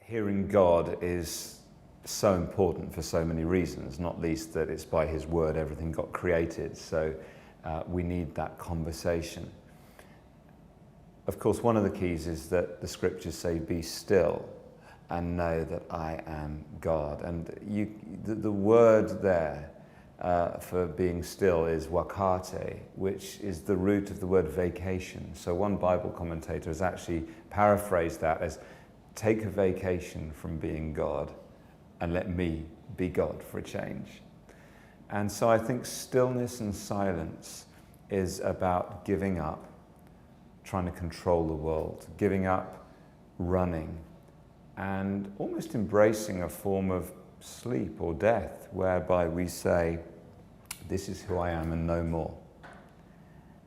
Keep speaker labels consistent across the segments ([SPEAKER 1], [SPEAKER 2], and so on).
[SPEAKER 1] Hearing God is so important for so many reasons, not least that it's by his word everything got created, so we need that conversation. Of course, one of the keys is that the scriptures say, be still and know that I am God. And the word there for being still is wakate, which is the root of the word vacation. So one Bible commentator has actually paraphrased that as, take a vacation from being God and let me be God for a change. And so I think stillness and silence is about giving up, trying to control the world, giving up running, and almost embracing a form of sleep or death, whereby we say, this is who I am and no more.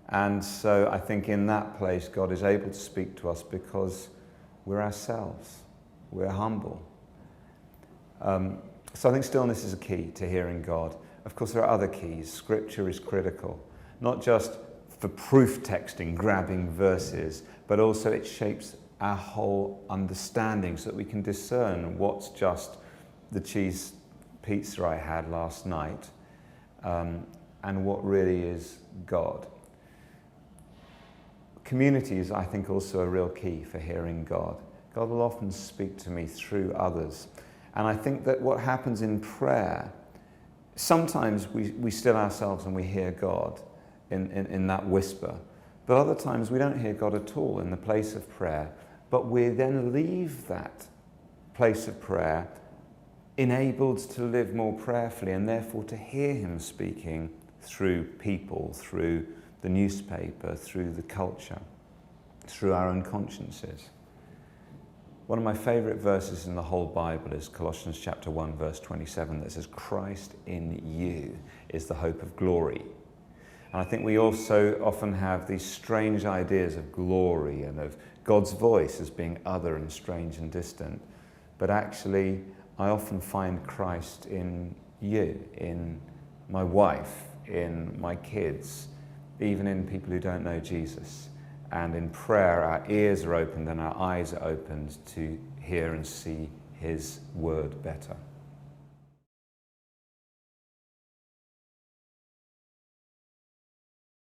[SPEAKER 1] And so I think in that place, God is able to speak to us because we're ourselves, we're humble. So I think stillness is a key to hearing God. Of course, there are other keys. Scripture is critical, not just for proof texting, grabbing verses, but also it shapes our whole understanding so that we can discern what's just the cheese pizza I had last night and what really is God. Community is, I think, also a real key for hearing God. God will often speak to me through others. And I think that what happens in prayer, sometimes we still ourselves and we hear God in that whisper. But other times we don't hear God at all in the place of prayer. But we then leave that place of prayer enabled to live more prayerfully and therefore to hear him speaking through people, through the newspaper, through the culture, through our own consciences. One of my favourite verses in the whole Bible is Colossians chapter 1, verse 27, that says, Christ in you is the hope of glory. And I think we also often have these strange ideas of glory and of God's voice as being other and strange and distant. But actually, I often find Christ in you, in my wife, in my kids, even in people who don't know Jesus. And in prayer, our ears are opened and our eyes are opened to hear and see his word better.